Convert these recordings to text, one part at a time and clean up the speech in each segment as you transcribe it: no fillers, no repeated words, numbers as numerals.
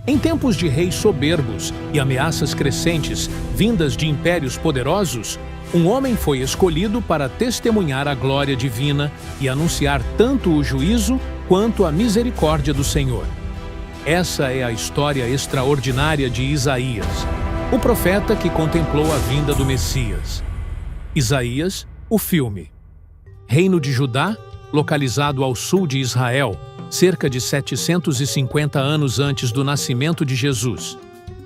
Em tempos de reis soberbos e ameaças crescentes vindas de impérios poderosos, um homem foi escolhido para testemunhar a glória divina e anunciar tanto o juízo quanto a misericórdia do Senhor. Essa é a história extraordinária de Isaías, o profeta que contemplou a vinda do Messias. Isaías, o filme. Reino de Judá, localizado ao sul de Israel, cerca de 750 anos antes do nascimento de Jesus.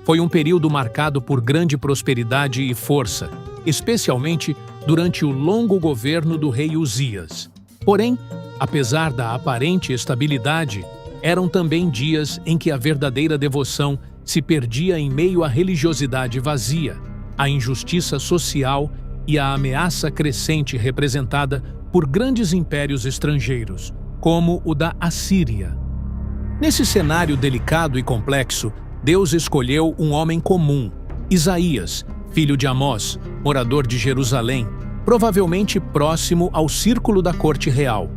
Foi um período marcado por grande prosperidade e força, especialmente durante o longo governo do rei Uzias. Porém, apesar da aparente estabilidade, eram também dias em que a verdadeira devoção se perdia em meio à religiosidade vazia, à injustiça social e à ameaça crescente representada por grandes impérios estrangeiros, como o da Assíria. Nesse cenário delicado e complexo, Deus escolheu um homem comum, Isaías, filho de Amós, morador de Jerusalém, provavelmente próximo ao círculo da corte real.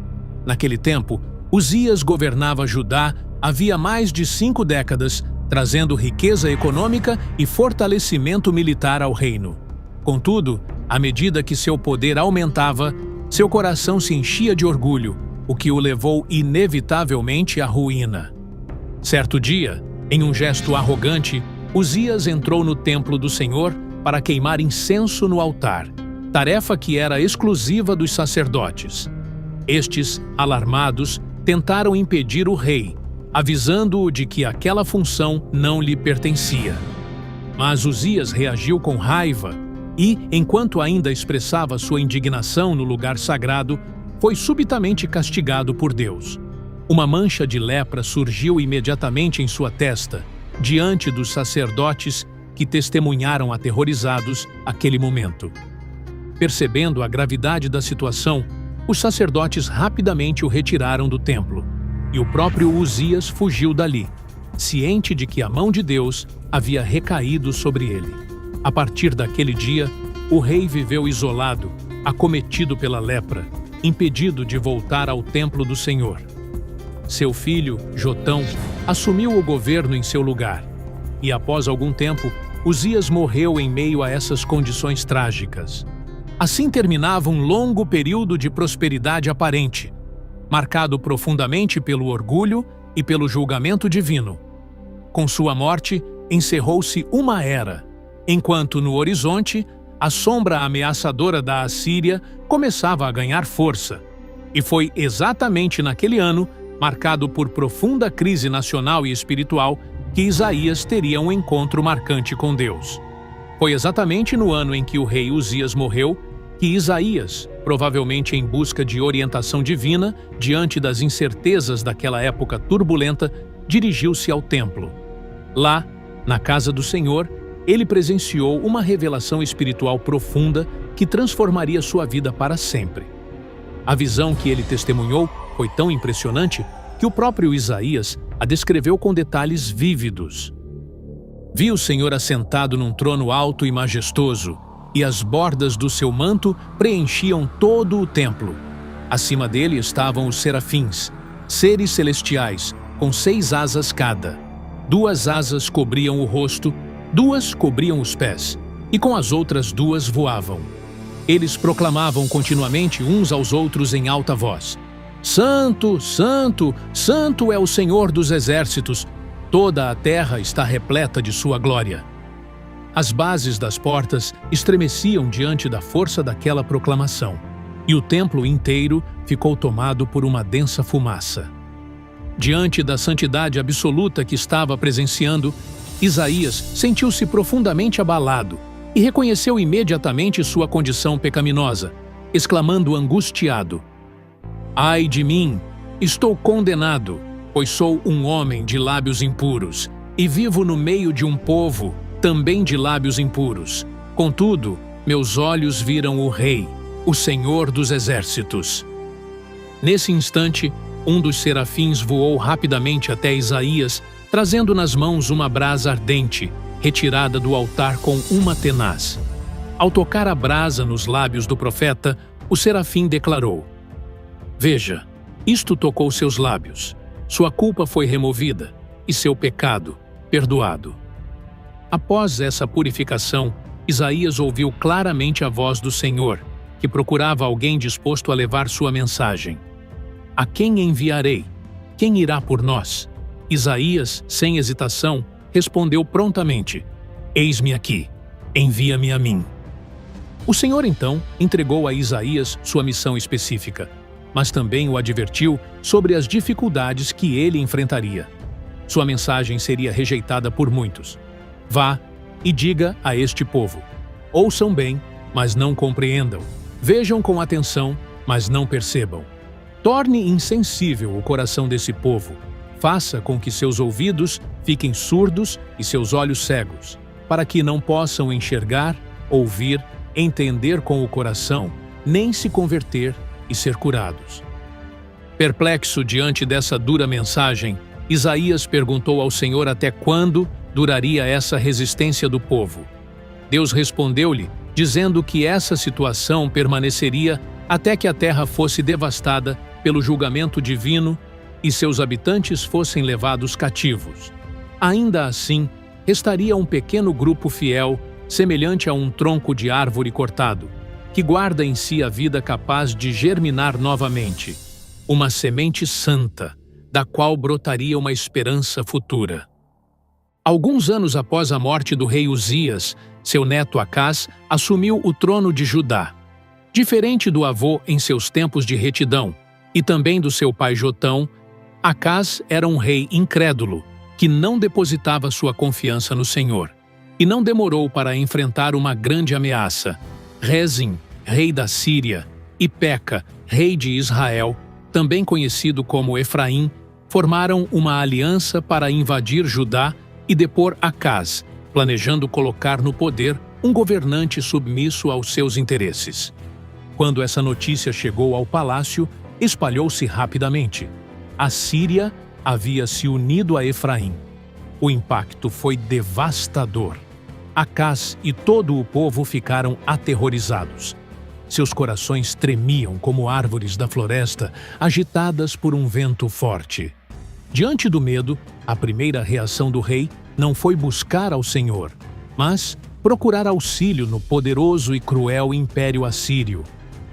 Naquele tempo, Uzias governava Judá havia mais de 5 décadas, trazendo riqueza econômica e fortalecimento militar ao reino. Contudo, à medida que seu poder aumentava, seu coração se enchia de orgulho, o que o levou inevitavelmente à ruína. Certo dia, em um gesto arrogante, Uzias entrou no templo do Senhor para queimar incenso no altar, tarefa que era exclusiva dos sacerdotes. Estes, alarmados, tentaram impedir o rei, avisando-o de que aquela função não lhe pertencia. Mas Uzias reagiu com raiva e, enquanto ainda expressava sua indignação no lugar sagrado, foi subitamente castigado por Deus. Uma mancha de lepra surgiu imediatamente em sua testa, diante dos sacerdotes que testemunharam aterrorizados aquele momento. Percebendo a gravidade da situação, os sacerdotes rapidamente o retiraram do templo, e o próprio Uzias fugiu dali, ciente de que a mão de Deus havia recaído sobre ele. A partir daquele dia, o rei viveu isolado, acometido pela lepra, impedido de voltar ao templo do Senhor. Seu filho, Jotão, assumiu o governo em seu lugar, e após algum tempo, Uzias morreu em meio a essas condições trágicas. Assim terminava um longo período de prosperidade aparente, marcado profundamente pelo orgulho e pelo julgamento divino. Com sua morte, encerrou-se uma era, enquanto no horizonte, a sombra ameaçadora da Assíria começava a ganhar força. E foi exatamente naquele ano, marcado por profunda crise nacional e espiritual, que Isaías teria um encontro marcante com Deus. Foi exatamente no ano em que o rei Uzias morreu que Isaías, provavelmente em busca de orientação divina, diante das incertezas daquela época turbulenta, dirigiu-se ao templo. Lá, na casa do Senhor, ele presenciou uma revelação espiritual profunda que transformaria sua vida para sempre. A visão que ele testemunhou foi tão impressionante que o próprio Isaías a descreveu com detalhes vívidos. Vi o Senhor assentado num trono alto e majestoso, e as bordas do seu manto preenchiam todo o templo. Acima dele estavam os serafins, seres celestiais, com 6 asas cada. 2 asas cobriam o rosto, 2 cobriam os pés, e com as outras 2 voavam. Eles proclamavam continuamente uns aos outros em alta voz: Santo, Santo, Santo é o Senhor dos exércitos, toda a terra está repleta de sua glória. As bases das portas estremeciam diante da força daquela proclamação, e o templo inteiro ficou tomado por uma densa fumaça. Diante da santidade absoluta que estava presenciando, Isaías sentiu-se profundamente abalado e reconheceu imediatamente sua condição pecaminosa, exclamando angustiado: Ai de mim, estou condenado, pois sou um homem de lábios impuros, e vivo no meio de um povo também de lábios impuros. Contudo, meus olhos viram o Rei, o Senhor dos exércitos. Nesse instante, um dos serafins voou rapidamente até Isaías, trazendo nas mãos uma brasa ardente, retirada do altar com uma tenaz. Ao tocar a brasa nos lábios do profeta, o serafim declarou: Veja, isto tocou seus lábios. Sua culpa foi removida, e seu pecado, perdoado. Após essa purificação, Isaías ouviu claramente a voz do Senhor, que procurava alguém disposto a levar sua mensagem. A quem enviarei? Quem irá por nós? Isaías, sem hesitação, respondeu prontamente: Eis-me aqui, envia-me a mim. O Senhor então entregou a Isaías sua missão específica, mas também o advertiu sobre as dificuldades que ele enfrentaria. Sua mensagem seria rejeitada por muitos. Vá e diga a este povo: ouçam bem, mas não compreendam. Vejam com atenção, mas não percebam. Torne insensível o coração desse povo. Faça com que seus ouvidos fiquem surdos e seus olhos cegos, para que não possam enxergar, ouvir, entender com o coração, nem se converter e ser curados. Perplexo diante dessa dura mensagem, Isaías perguntou ao Senhor até quando duraria essa resistência do povo. Deus respondeu-lhe, dizendo que essa situação permaneceria até que a terra fosse devastada pelo julgamento divino e seus habitantes fossem levados cativos. Ainda assim, restaria um pequeno grupo fiel, semelhante a um tronco de árvore cortado, que guarda em si a vida capaz de germinar novamente, uma semente santa, da qual brotaria uma esperança futura. Alguns anos após a morte do rei Uzias, seu neto Acás assumiu o trono de Judá. Diferente do avô em seus tempos de retidão, e também do seu pai Jotão, Acás era um rei incrédulo, que não depositava sua confiança no Senhor, e não demorou para enfrentar uma grande ameaça. Rezim, rei da Síria, e Peca, rei de Israel, também conhecido como Efraim, formaram uma aliança para invadir Judá e depor Acás, planejando colocar no poder um governante submisso aos seus interesses. Quando essa notícia chegou ao palácio, espalhou-se rapidamente. A Síria havia se unido a Efraim. O impacto foi devastador. Acás e todo o povo ficaram aterrorizados. Seus corações tremiam como árvores da floresta, agitadas por um vento forte. Diante do medo, a primeira reação do rei não foi buscar ao Senhor, mas procurar auxílio no poderoso e cruel império assírio,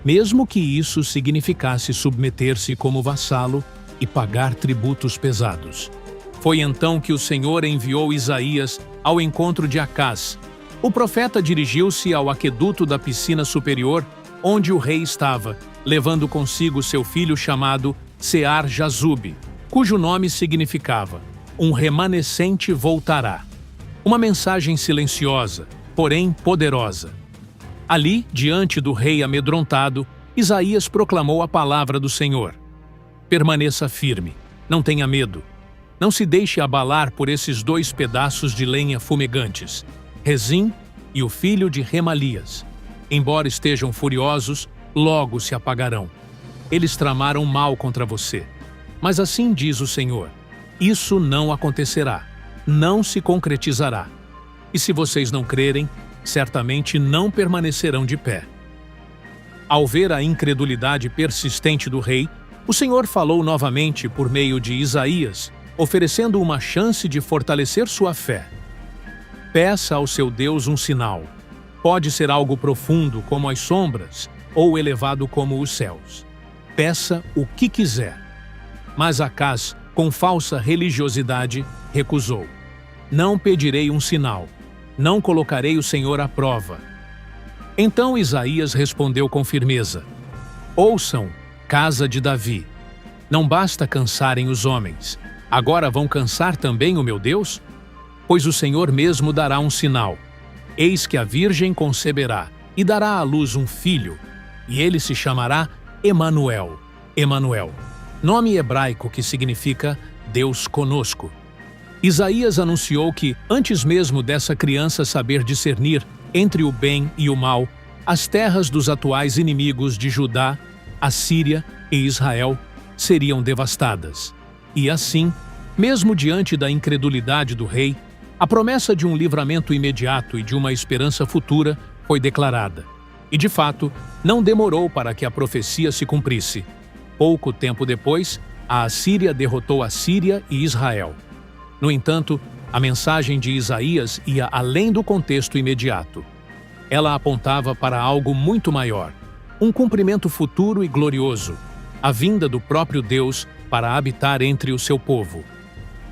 mesmo que isso significasse submeter-se como vassalo e pagar tributos pesados. Foi então que o Senhor enviou Isaías ao encontro de Acás. O profeta dirigiu-se ao aqueduto da piscina superior, onde o rei estava, levando consigo seu filho chamado Sear-Jazube, cujo nome significava: um remanescente voltará. Uma mensagem silenciosa, porém poderosa. Ali, diante do rei amedrontado, Isaías proclamou a palavra do Senhor. Permaneça firme, não tenha medo. Não se deixe abalar por esses dois pedaços de lenha fumegantes, Rezim e o filho de Remalias. Embora estejam furiosos, logo se apagarão. Eles tramaram mal contra você. Mas assim diz o Senhor: isso não acontecerá, não se concretizará. E se vocês não crerem, certamente não permanecerão de pé. Ao ver a incredulidade persistente do rei, o Senhor falou novamente por meio de Isaías, oferecendo uma chance de fortalecer sua fé. Peça ao seu Deus um sinal. Pode ser algo profundo como as sombras, ou elevado como os céus. Peça o que quiser. Mas Acás, com falsa religiosidade, recusou. Não pedirei um sinal. Não colocarei o Senhor à prova. Então Isaías respondeu com firmeza: ouçam, casa de Davi. Não basta cansarem os homens. Agora vão cansar também o meu Deus? Pois o Senhor mesmo dará um sinal. Eis que a virgem conceberá e dará à luz um filho, e ele se chamará Emanuel. Emanuel, nome hebraico que significa Deus conosco. Isaías anunciou que, antes mesmo dessa criança saber discernir entre o bem e o mal, as terras dos atuais inimigos de Judá, a Síria e Israel seriam devastadas. E assim, mesmo diante da incredulidade do rei, a promessa de um livramento imediato e de uma esperança futura foi declarada. E, de fato, não demorou para que a profecia se cumprisse. Pouco tempo depois, a Assíria derrotou a Síria e Israel. No entanto, A mensagem de Isaías ia além do contexto imediato. Ela apontava para algo muito maior, um cumprimento futuro e glorioso, a vinda do próprio Deus para habitar entre o seu povo.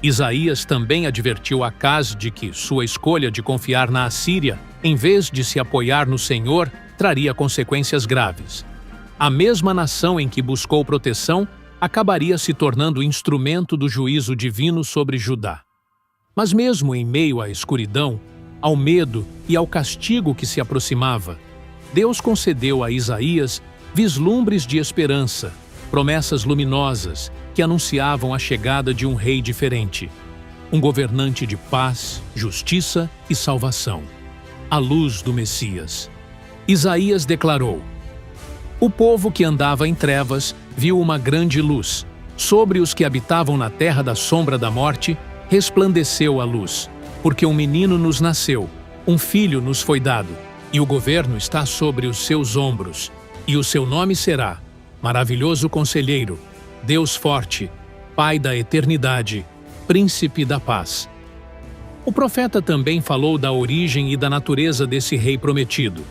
Isaías também advertiu Acaz de que sua escolha de confiar na Assíria, em vez de se apoiar no Senhor, traria consequências graves. A mesma nação em que buscou proteção acabaria se tornando instrumento do juízo divino sobre Judá. Mas mesmo em meio à escuridão, ao medo e ao castigo que se aproximava, Deus concedeu a Isaías vislumbres de esperança, promessas luminosas que anunciavam a chegada de um rei diferente, um governante de paz, justiça e salvação, a luz do Messias. Isaías declarou: "O povo que andava em trevas viu uma grande luz. Sobre os que habitavam na terra da sombra da morte, resplandeceu a luz, porque um menino nos nasceu, um filho nos foi dado, e o governo está sobre os seus ombros, e o seu nome será Maravilhoso Conselheiro, Deus Forte, Pai da Eternidade, Príncipe da Paz." O profeta também falou da origem e da natureza desse rei prometido.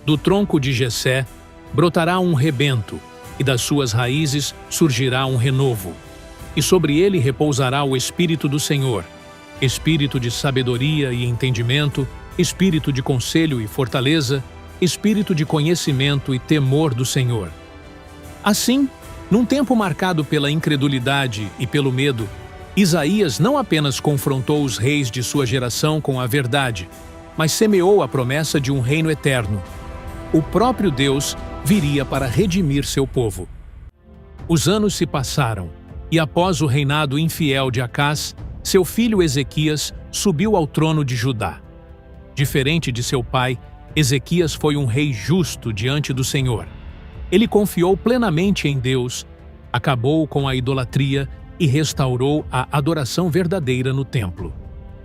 Do tronco de Jessé brotará um rebento, e das suas raízes surgirá um renovo. E sobre ele repousará o Espírito do Senhor, Espírito de sabedoria e entendimento, Espírito de conselho e fortaleza, Espírito de conhecimento e temor do Senhor. Assim, num tempo marcado pela incredulidade e pelo medo, Isaías não apenas confrontou os reis de sua geração com a verdade, mas semeou a promessa de um reino eterno. O próprio Deus viria para redimir seu povo. Os anos se passaram, e após o reinado infiel de Acaz, seu filho Ezequias subiu ao trono de Judá. Diferente de seu pai, Ezequias foi um rei justo diante do Senhor. Ele confiou plenamente em Deus, acabou com a idolatria e restaurou a adoração verdadeira no templo.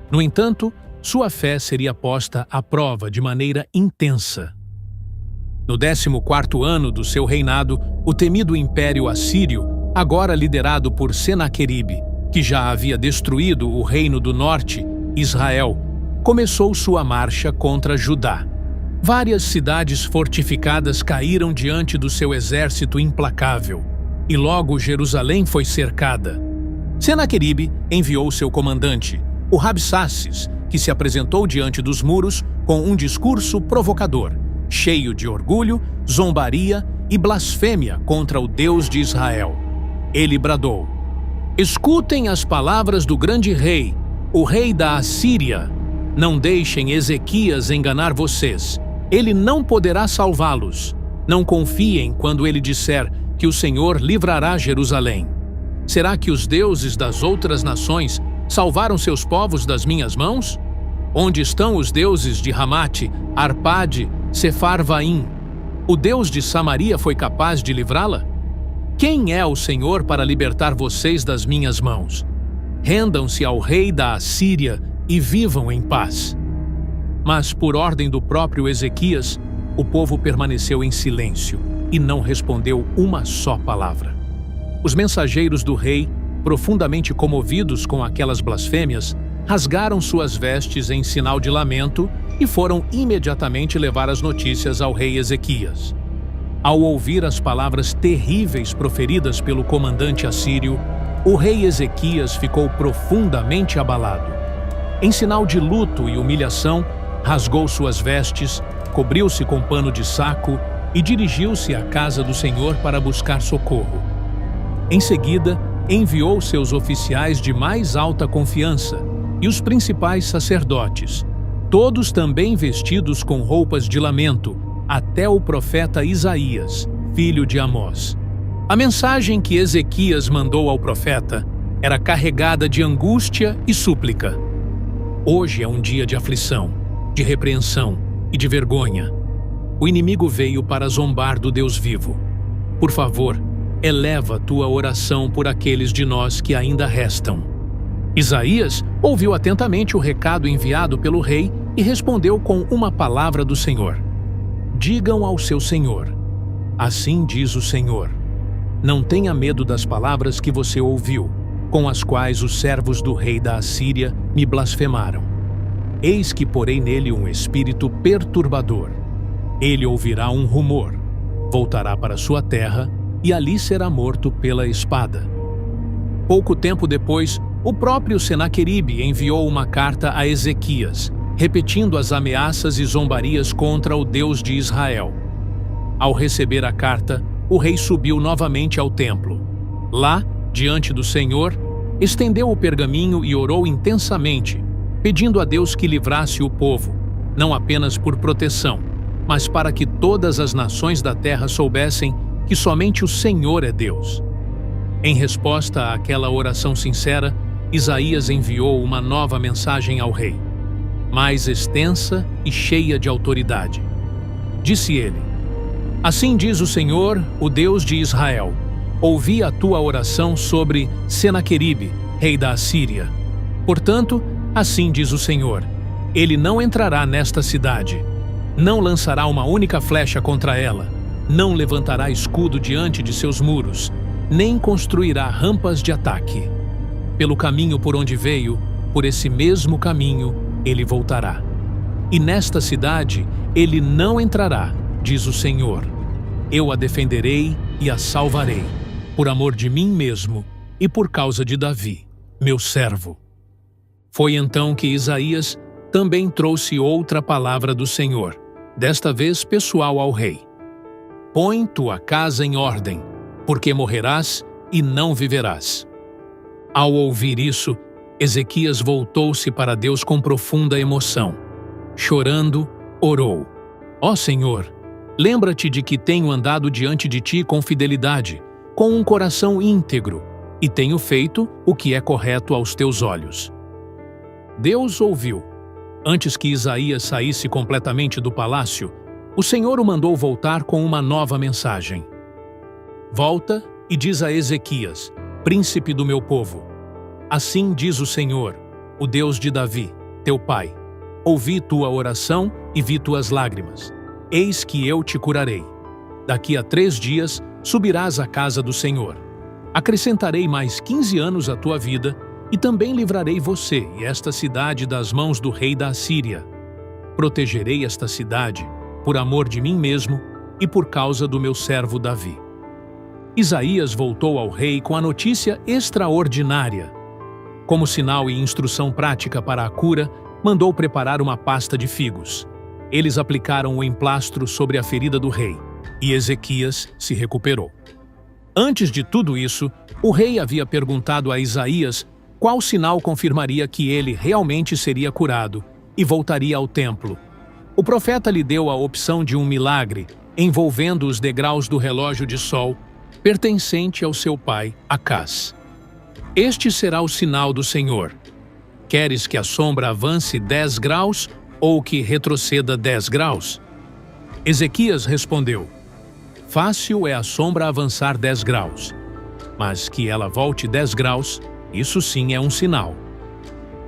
No entanto, sua fé seria posta à prova de maneira intensa. No 14º ano do seu reinado, o temido Império Assírio, agora liderado por Senaqueribe, que já havia destruído o reino do norte, Israel, começou sua marcha contra Judá. Várias cidades fortificadas caíram diante do seu exército implacável, e logo Jerusalém foi cercada. Senaqueribe enviou seu comandante, o Rabsaces, que se apresentou diante dos muros com um discurso provocador, cheio de orgulho, zombaria e blasfêmia contra o Deus de Israel. Ele bradou: "Escutem as palavras do grande rei, o rei da Assíria. Não deixem Ezequias enganar vocês. Ele não poderá salvá-los. Não confiem quando ele disser que o Senhor livrará Jerusalém. Será que os deuses das outras nações salvaram seus povos das minhas mãos? Onde estão os deuses de Ramate, Arpade, Sefarvaim? O Deus de Samaria foi capaz de livrá-la? Quem é o Senhor para libertar vocês das minhas mãos? Rendam-se ao rei da Assíria e vivam em paz." Mas, por ordem do próprio Ezequias, o povo permaneceu em silêncio e não respondeu uma só palavra. Os mensageiros do rei, profundamente comovidos com aquelas blasfêmias, rasgaram suas vestes em sinal de lamento e foram imediatamente levar as notícias ao rei Ezequias. Ao ouvir as palavras terríveis proferidas pelo comandante assírio, o rei Ezequias ficou profundamente abalado. Em sinal de luto e humilhação, rasgou suas vestes, cobriu-se com pano de saco e dirigiu-se à casa do Senhor para buscar socorro. Em seguida, enviou seus oficiais de mais alta confiança e os principais sacerdotes, todos também vestidos com roupas de lamento, até o profeta Isaías, filho de Amós. A mensagem que Ezequias mandou ao profeta era carregada de angústia e súplica. Hoje é um dia de aflição, de repreensão e de vergonha. O inimigo veio para zombar do Deus vivo. Por favor, eleva tua oração por aqueles de nós que ainda restam. Isaías ouviu atentamente o recado enviado pelo rei e respondeu com uma palavra do Senhor: "Digam ao seu senhor: assim diz o Senhor, não tenha medo das palavras que você ouviu, com as quais os servos do rei da Assíria me blasfemaram. Eis que porei nele um espírito perturbador. Ele ouvirá um rumor, voltará para sua terra e ali será morto pela espada. Pouco tempo depois, o próprio Senaqueribe enviou uma carta a Ezequias, repetindo as ameaças e zombarias contra o Deus de Israel. Ao receber a carta, o rei subiu novamente ao templo. Lá, diante do Senhor, estendeu o pergaminho e orou intensamente, pedindo a Deus que livrasse o povo, não apenas por proteção, mas para que todas as nações da terra soubessem que somente o Senhor é Deus. Em resposta àquela oração sincera, Isaías enviou uma nova mensagem ao rei, mais extensa e cheia de autoridade. Disse ele: Assim diz o Senhor, o Deus de Israel: ouvi a tua oração sobre Senaqueribe, rei da Assíria. Portanto, assim diz o Senhor: ele não entrará nesta cidade, não lançará uma única flecha contra ela, não levantará escudo diante de seus muros, nem construirá rampas de ataque. Pelo caminho por onde veio, por esse mesmo caminho, ele voltará. E nesta cidade ele não entrará, diz o Senhor. Eu a defenderei e a salvarei, por amor de mim mesmo e por causa de Davi, meu servo. Foi então que Isaías também trouxe outra palavra do Senhor, desta vez pessoal ao rei. Põe tua casa em ordem, porque morrerás e não viverás. Ao ouvir isso, Ezequias voltou-se para Deus com profunda emoção. Chorando, orou: Ó Senhor, lembra-te de que tenho andado diante de ti com fidelidade, com um coração íntegro, e tenho feito o que é correto aos teus olhos. Deus ouviu. Antes que Isaías saísse completamente do palácio, o Senhor o mandou voltar com uma nova mensagem. Volta e diz a Ezequias, príncipe do meu povo: Assim diz o Senhor, o Deus de Davi, teu pai: ouvi tua oração e vi tuas lágrimas. Eis que eu te curarei. Daqui a 3 dias subirás à casa do Senhor. Acrescentarei mais 15 anos à tua vida, e também livrarei você e esta cidade das mãos do rei da Assíria. Protegerei esta cidade, por amor de mim mesmo e por causa do meu servo Davi. Isaías voltou ao rei com a notícia extraordinária. Como sinal e instrução prática para a cura, mandou preparar uma pasta de figos. Eles aplicaram o emplastro sobre a ferida do rei, e Ezequias se recuperou. Antes de tudo isso, o rei havia perguntado a Isaías qual sinal confirmaria que ele realmente seria curado e voltaria ao templo. O profeta lhe deu a opção de um milagre envolvendo os degraus do relógio de sol pertencente ao seu pai, Acás. Este será o sinal do Senhor. Queres que a sombra avance 10 graus ou que retroceda 10 graus? Ezequias respondeu: Fácil é a sombra avançar 10 graus, mas que ela volte 10 graus, isso sim é um sinal.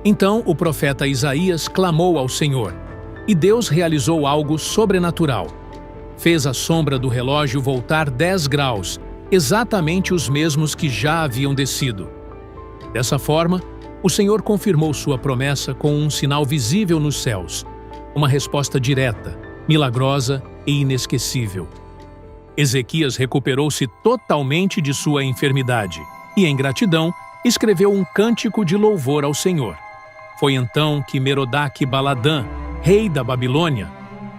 Então o profeta Isaías clamou ao Senhor, e Deus realizou algo sobrenatural. Fez a sombra do relógio voltar 10 graus, exatamente os mesmos que já haviam descido. Dessa forma, o Senhor confirmou sua promessa com um sinal visível nos céus, uma resposta direta, milagrosa e inesquecível. Ezequias recuperou-se totalmente de sua enfermidade e, em gratidão, escreveu um cântico de louvor ao Senhor. Foi então que Merodach-Baladã, rei da Babilônia,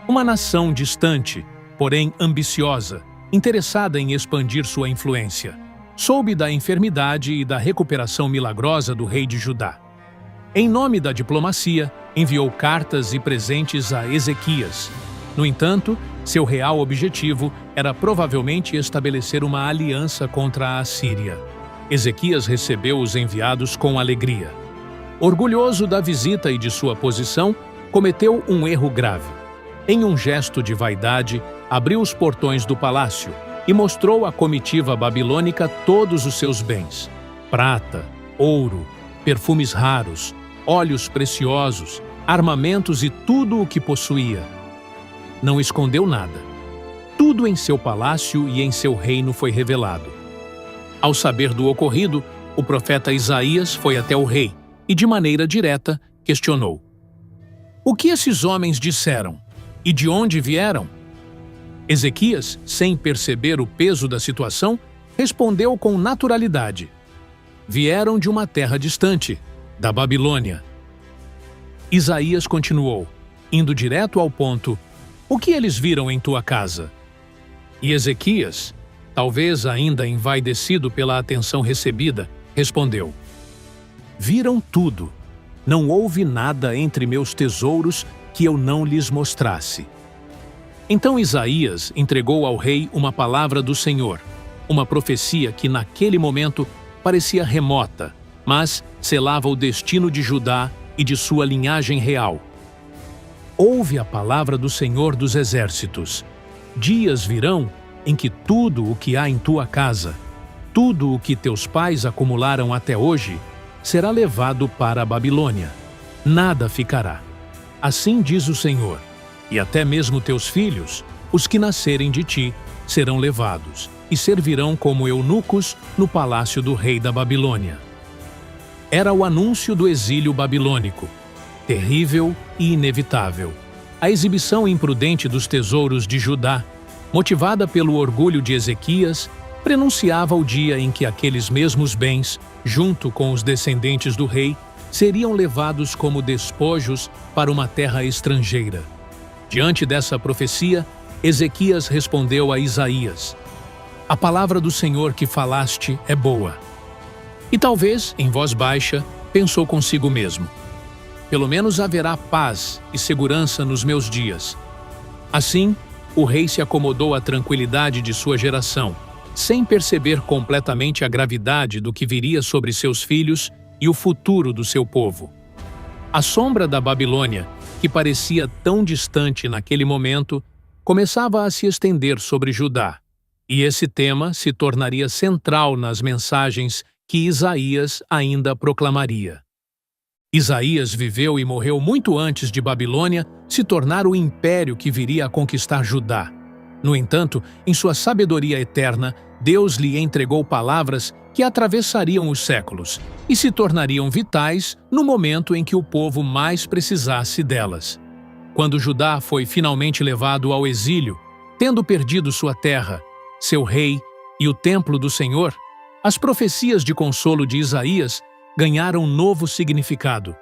uma nação distante, porém ambiciosa, interessada em expandir sua influência, soube da enfermidade e da recuperação milagrosa do rei de Judá. Em nome da diplomacia, enviou cartas e presentes a Ezequias. No entanto, seu real objetivo era provavelmente estabelecer uma aliança contra a Assíria. Ezequias recebeu os enviados com alegria. Orgulhoso da visita e de sua posição, cometeu um erro grave. Em um gesto de vaidade, abriu os portões do palácio e mostrou à comitiva babilônica todos os seus bens: prata, ouro, perfumes raros, óleos preciosos, armamentos e tudo o que possuía. Não escondeu nada. Tudo em seu palácio e em seu reino foi revelado. Ao saber do ocorrido, o profeta Isaías foi até o rei e, de maneira direta, questionou: "O que esses homens disseram? E de onde vieram?" Ezequias, sem perceber o peso da situação, respondeu com naturalidade: "Vieram de uma terra distante, da Babilônia." Isaías continuou, indo direto ao ponto: "O que eles viram em tua casa?" E Ezequias, talvez ainda envaidecido pela atenção recebida, respondeu: "Viram tudo. Não houve nada entre meus tesouros que eu não lhes mostrasse." Então Isaías entregou ao rei uma palavra do Senhor, uma profecia que naquele momento parecia remota, mas selava o destino de Judá e de sua linhagem real. "Ouve a palavra do Senhor dos Exércitos. Dias virão em que tudo o que há em tua casa, tudo o que teus pais acumularam até hoje, será levado para a Babilônia. Nada ficará. Assim diz o Senhor, e até mesmo teus filhos, os que nascerem de ti, serão levados e servirão como eunucos no palácio do rei da Babilônia." Era o anúncio do exílio babilônico, terrível e inevitável. A exibição imprudente dos tesouros de Judá, motivada pelo orgulho de Ezequias, prenunciava o dia em que aqueles mesmos bens, junto com os descendentes do rei, seriam levados como despojos para uma terra estrangeira. Diante dessa profecia, Ezequias respondeu a Isaías: "A palavra do Senhor que falaste é boa." E talvez, em voz baixa, pensou consigo mesmo: "Pelo menos haverá paz e segurança nos meus dias." Assim, o rei se acomodou à tranquilidade de sua geração, sem perceber completamente a gravidade do que viria sobre seus filhos e o futuro do seu povo. A sombra da Babilônia, que parecia tão distante naquele momento, começava a se estender sobre Judá, e esse tema se tornaria central nas mensagens que Isaías ainda proclamaria. Isaías viveu e morreu muito antes de Babilônia se tornar o império que viria a conquistar Judá. No entanto, em sua sabedoria eterna, Deus lhe entregou palavras que atravessariam os séculos e se tornariam vitais no momento em que o povo mais precisasse delas. Quando Judá foi finalmente levado ao exílio, tendo perdido sua terra, seu rei e o templo do Senhor, as profecias de consolo de Isaías ganharam um novo significado.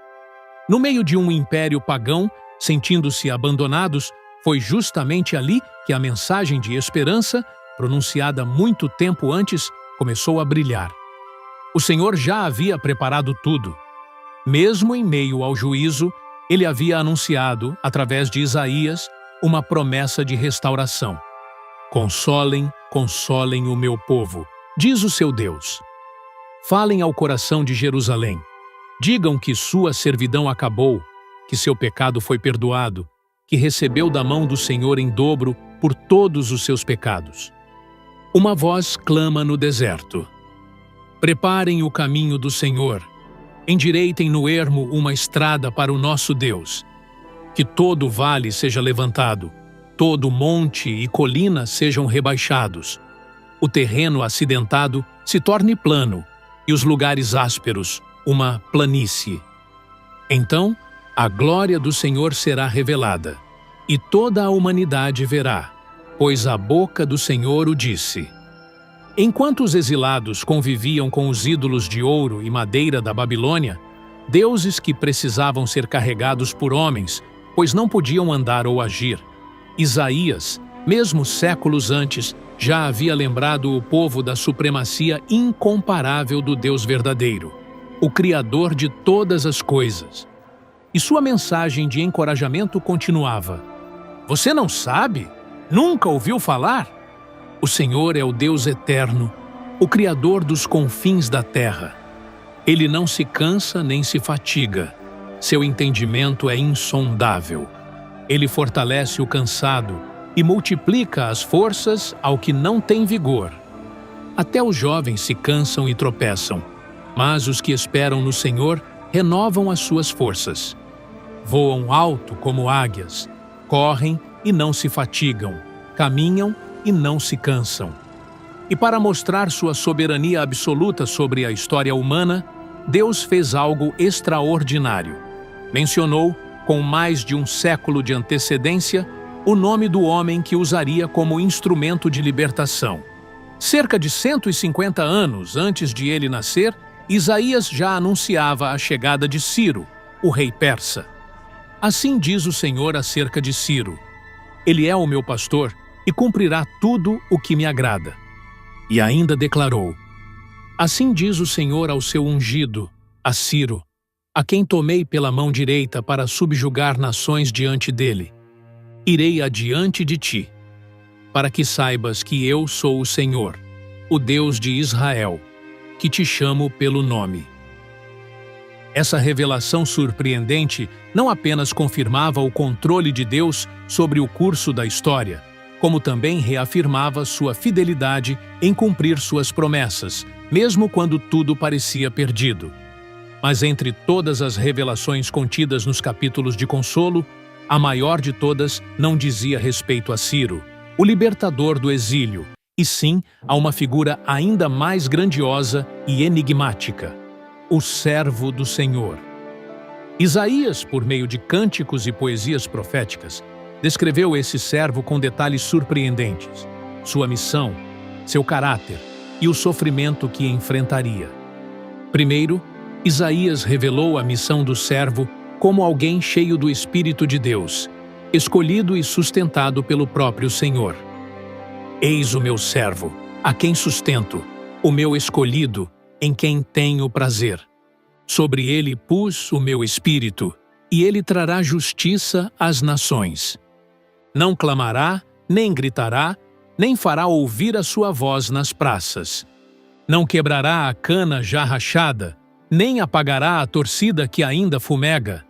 No meio de um império pagão, sentindo-se abandonados, foi justamente ali que a mensagem de esperança, pronunciada muito tempo antes, começou a brilhar. O Senhor já havia preparado tudo. Mesmo em meio ao juízo, ele havia anunciado, através de Isaías, uma promessa de restauração. "Consolem, consolem o meu povo", diz o seu Deus. "Falem ao coração de Jerusalém. Digam que sua servidão acabou, que seu pecado foi perdoado, que recebeu da mão do Senhor em dobro por todos os seus pecados." Uma voz clama no deserto: "Preparem o caminho do Senhor. Endireitem no ermo uma estrada para o nosso Deus. Que todo vale seja levantado, todo monte e colina sejam rebaixados. O terreno acidentado se torne plano e os lugares ásperos uma planície. Então, a glória do Senhor será revelada, e toda a humanidade verá, pois a boca do Senhor o disse." Enquanto os exilados conviviam com os ídolos de ouro e madeira da Babilônia, deuses que precisavam ser carregados por homens, pois não podiam andar ou agir, Isaías, mesmo séculos antes, já havia lembrado o povo da supremacia incomparável do Deus verdadeiro, o Criador de todas as coisas. E sua mensagem de encorajamento continuava: "Você não sabe? Nunca ouviu falar? O Senhor é o Deus eterno, o Criador dos confins da terra. Ele não se cansa nem se fatiga. Seu entendimento é insondável. Ele fortalece o cansado e multiplica as forças ao que não tem vigor. Até os jovens se cansam e tropeçam, mas os que esperam no Senhor renovam as suas forças. Voam alto como águias, correm e não se fatigam, caminham e não se cansam." E para mostrar sua soberania absoluta sobre a história humana, Deus fez algo extraordinário. Mencionou, com mais de um século de antecedência, o nome do homem que usaria como instrumento de libertação. Cerca de 150 anos antes de ele nascer, Isaías já anunciava a chegada de Ciro, o rei persa. Assim diz o Senhor acerca de Ciro: ele é o meu pastor e cumprirá tudo o que me agrada. E ainda declarou: assim diz o Senhor ao seu ungido, a Ciro, a quem tomei pela mão direita para subjugar nações diante dele. Irei adiante de ti, para que saibas que eu sou o Senhor, o Deus de Israel, que te chamo pelo nome. Essa revelação surpreendente não apenas confirmava o controle de Deus sobre o curso da história, como também reafirmava sua fidelidade em cumprir suas promessas, mesmo quando tudo parecia perdido. Mas entre todas as revelações contidas nos capítulos de consolo, a maior de todas não dizia respeito a Ciro, o libertador do exílio, e sim a uma figura ainda mais grandiosa e enigmática: o servo do Senhor. Isaías, por meio de cânticos e poesias proféticas, descreveu esse servo com detalhes surpreendentes: sua missão, seu caráter e o sofrimento que enfrentaria. Primeiro, Isaías revelou a missão do servo como alguém cheio do Espírito de Deus, escolhido e sustentado pelo próprio Senhor. Eis o meu servo, a quem sustento, o meu escolhido, em quem tenho prazer. Sobre ele pus o meu espírito, e ele trará justiça às nações. Não clamará, nem gritará, nem fará ouvir a sua voz nas praças. Não quebrará a cana já rachada, nem apagará a torcida que ainda fumega.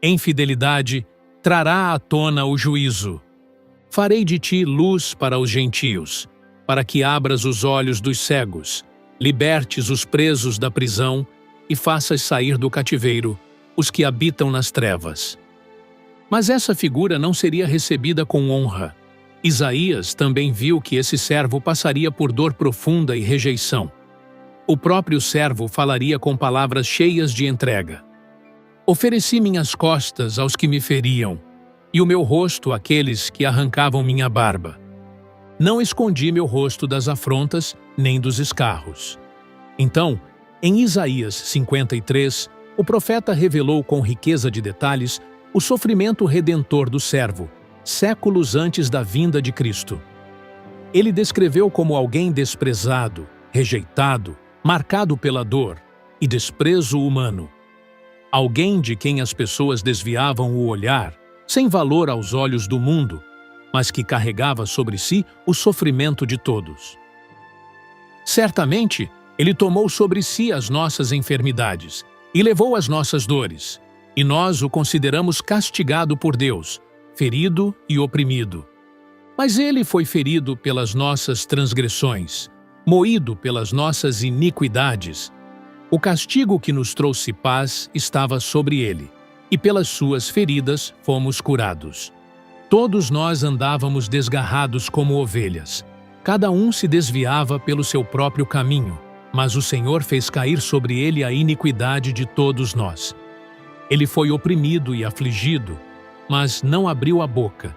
Em fidelidade, trará à tona o juízo. Farei de ti luz para os gentios, para que abras os olhos dos cegos, libertes os presos da prisão e faças sair do cativeiro os que habitam nas trevas. Mas essa figura não seria recebida com honra. Isaías também viu que esse servo passaria por dor profunda e rejeição. O próprio servo falaria com palavras cheias de entrega. Ofereci minhas costas aos que me feriam, e o meu rosto àqueles que arrancavam minha barba. Não escondi meu rosto das afrontas, nem dos escarros. Então, em Isaías 53, o profeta revelou com riqueza de detalhes o sofrimento redentor do servo, séculos antes da vinda de Cristo. Ele descreveu como alguém desprezado, rejeitado, marcado pela dor e desprezo humano. Alguém de quem as pessoas desviavam o olhar, sem valor aos olhos do mundo, mas que carregava sobre si o sofrimento de todos. Certamente, ele tomou sobre si as nossas enfermidades e levou as nossas dores, e nós o consideramos castigado por Deus, ferido e oprimido. Mas ele foi ferido pelas nossas transgressões, moído pelas nossas iniquidades. O castigo que nos trouxe paz estava sobre ele, e pelas suas feridas fomos curados. Todos nós andávamos desgarrados como ovelhas. Cada um se desviava pelo seu próprio caminho, mas o Senhor fez cair sobre ele a iniquidade de todos nós. Ele foi oprimido e afligido, mas não abriu a boca.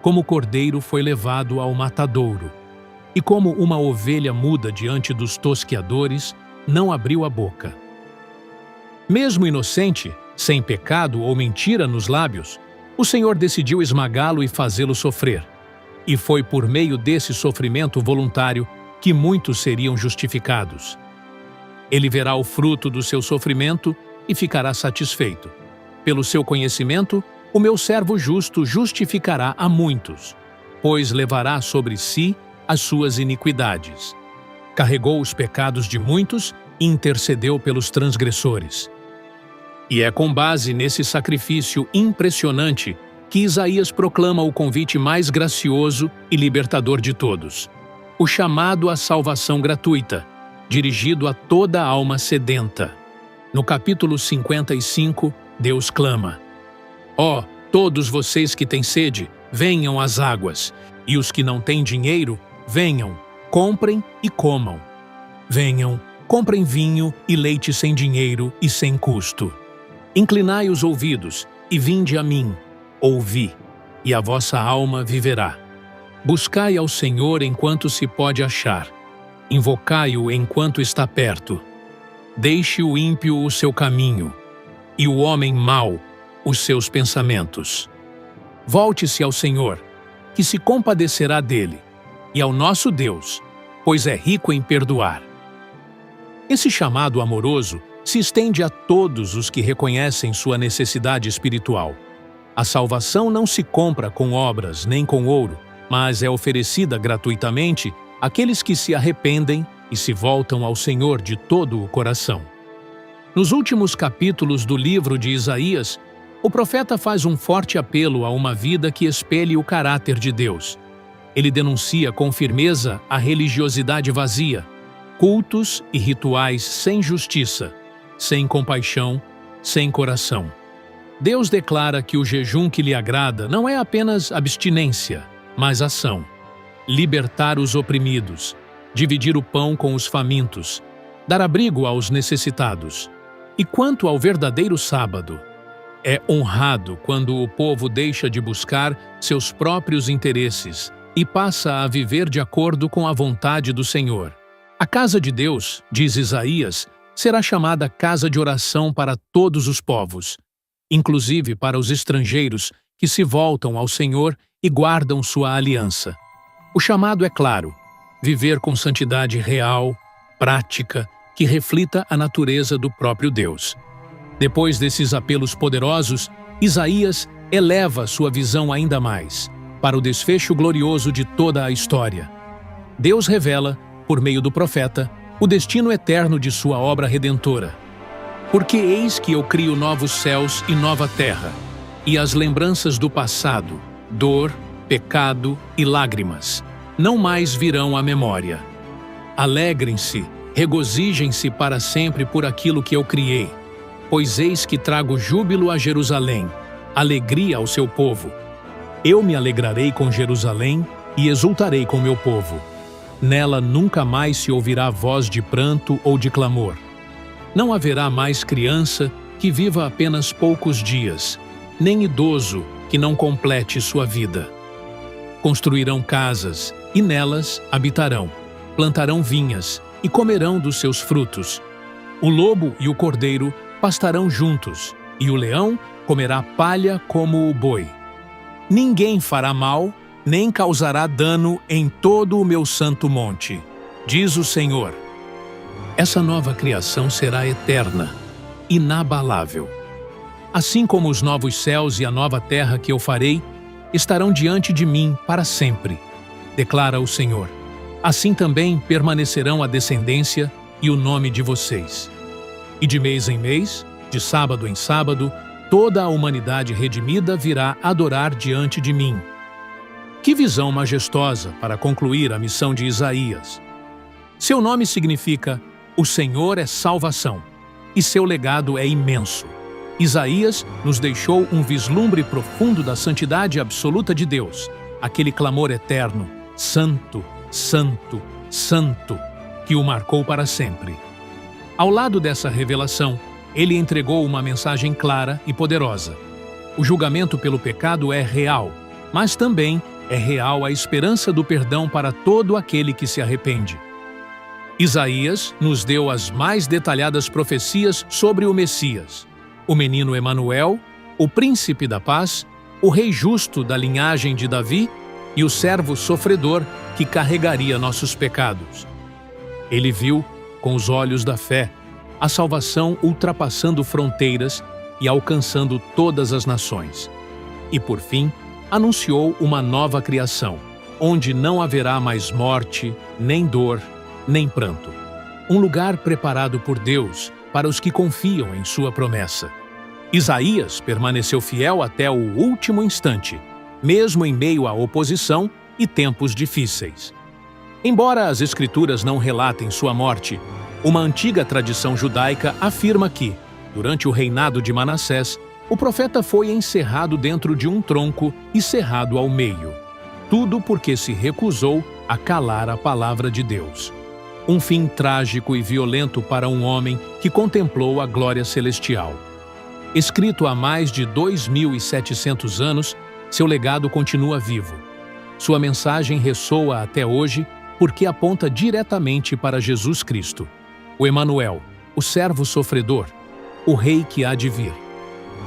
Como cordeiro foi levado ao matadouro, e como uma ovelha muda diante dos tosqueadores, não abriu a boca. Mesmo inocente, sem pecado ou mentira nos lábios, o Senhor decidiu esmagá-lo e fazê-lo sofrer. E foi por meio desse sofrimento voluntário que muitos seriam justificados. Ele verá o fruto do seu sofrimento e ficará satisfeito. Pelo seu conhecimento, o meu servo justo justificará a muitos, pois levará sobre si as suas iniquidades. Carregou os pecados de muitos e intercedeu pelos transgressores. E é com base nesse sacrifício impressionante que Isaías proclama o convite mais gracioso e libertador de todos: o chamado à salvação gratuita, dirigido a toda alma sedenta. No capítulo 55, Deus clama: ó, todos vocês que têm sede, venham às águas, e os que não têm dinheiro, venham, Comprem e comam. Venham, comprem vinho e leite sem dinheiro e sem custo. Inclinai os ouvidos e vinde a mim. Ouvi, e a vossa alma viverá. Buscai ao Senhor enquanto se pode achar. Invocai-o enquanto está perto. Deixe o ímpio o seu caminho, e o homem mau os seus pensamentos. Volte-se ao Senhor, que se compadecerá dele, e ao nosso Deus, pois é rico em perdoar. Esse chamado amoroso se estende a todos os que reconhecem sua necessidade espiritual. A salvação não se compra com obras nem com ouro, mas é oferecida gratuitamente àqueles que se arrependem e se voltam ao Senhor de todo o coração. Nos últimos capítulos do livro de Isaías, o profeta faz um forte apelo a uma vida que espelhe o caráter de Deus. Ele denuncia com firmeza a religiosidade vazia, cultos e rituais sem justiça, sem compaixão, sem coração. Deus declara que o jejum que lhe agrada não é apenas abstinência, mas ação. Libertar os oprimidos, dividir o pão com os famintos, dar abrigo aos necessitados. E quanto ao verdadeiro sábado, é honrado quando o povo deixa de buscar seus próprios interesses e passa a viver de acordo com a vontade do Senhor. A casa de Deus, diz Isaías, será chamada casa de oração para todos os povos, inclusive para os estrangeiros que se voltam ao Senhor e guardam sua aliança. O chamado é claro: viver com santidade real, prática, que reflita a natureza do próprio Deus. Depois desses apelos poderosos, Isaías eleva sua visão ainda mais, para o desfecho glorioso de toda a história. Deus revela, por meio do profeta, o destino eterno de sua obra redentora. Porque eis que eu crio novos céus e nova terra, e as lembranças do passado, dor, pecado e lágrimas, não mais virão à memória. Alegrem-se, regozijem-se para sempre por aquilo que eu criei, pois eis que trago júbilo a Jerusalém, alegria ao seu povo. Eu me alegrarei com Jerusalém e exultarei com meu povo. Nela nunca mais se ouvirá voz de pranto ou de clamor. Não haverá mais criança que viva apenas poucos dias, nem idoso que não complete sua vida. Construirão casas e nelas habitarão, plantarão vinhas e comerão dos seus frutos. O lobo e o cordeiro pastarão juntos, e o leão comerá palha como o boi. Ninguém fará mal, nem causará dano em todo o meu santo monte, diz o Senhor. Essa nova criação será eterna, inabalável. Assim como os novos céus e a nova terra que eu farei, estarão diante de mim para sempre, declara o Senhor. Assim também permanecerão a descendência e o nome de vocês. E de mês em mês, de sábado em sábado, toda a humanidade redimida virá adorar diante de mim. Que visão majestosa para concluir a missão de Isaías! Seu nome significa "O Senhor é salvação", e seu legado é imenso. Isaías nos deixou um vislumbre profundo da santidade absoluta de Deus, aquele clamor eterno, Santo, Santo, Santo, que o marcou para sempre. Ao lado dessa revelação, ele entregou uma mensagem clara e poderosa. O julgamento pelo pecado é real, mas também é real a esperança do perdão para todo aquele que se arrepende. Isaías nos deu as mais detalhadas profecias sobre o Messias, o menino Emanuel, o príncipe da paz, o rei justo da linhagem de Davi e o servo sofredor que carregaria nossos pecados. Ele viu, com os olhos da fé, a salvação ultrapassando fronteiras e alcançando todas as nações. E, por fim, anunciou uma nova criação, onde não haverá mais morte, nem dor, nem pranto. Um lugar preparado por Deus para os que confiam em sua promessa. Isaías permaneceu fiel até o último instante, mesmo em meio à oposição e tempos difíceis. Embora as Escrituras não relatem sua morte, uma antiga tradição judaica afirma que, durante o reinado de Manassés, o profeta foi encerrado dentro de um tronco e cerrado ao meio. Tudo porque se recusou a calar a palavra de Deus. Um fim trágico e violento para um homem que contemplou a glória celestial. Escrito há mais de 2.700 anos, seu legado continua vivo. Sua mensagem ressoa até hoje porque aponta diretamente para Jesus Cristo, o Emanuel, o servo sofredor, o rei que há de vir.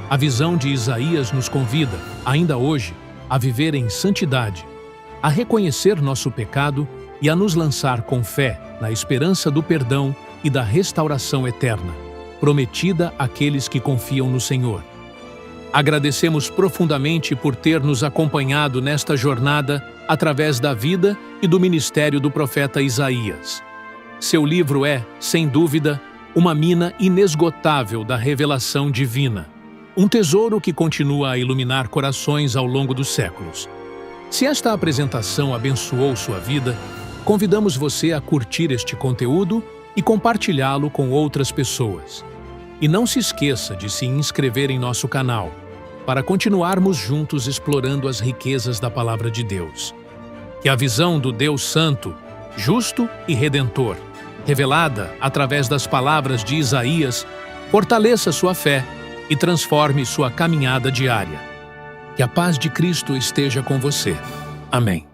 A visão de Isaías nos convida, ainda hoje, a viver em santidade, a reconhecer nosso pecado e a nos lançar com fé na esperança do perdão e da restauração eterna, prometida àqueles que confiam no Senhor. Agradecemos profundamente por ter nos acompanhado nesta jornada através da vida e do ministério do profeta Isaías. Seu livro é, sem dúvida, uma mina inesgotável da revelação divina, um tesouro que continua a iluminar corações ao longo dos séculos. Se esta apresentação abençoou sua vida, convidamos você a curtir este conteúdo e compartilhá-lo com outras pessoas. E não se esqueça de se inscrever em nosso canal, para continuarmos juntos explorando as riquezas da Palavra de Deus. Que a visão do Deus Santo, justo e redentor, revelada através das palavras de Isaías, fortaleça sua fé e transforme sua caminhada diária. Que a paz de Cristo esteja com você. Amém.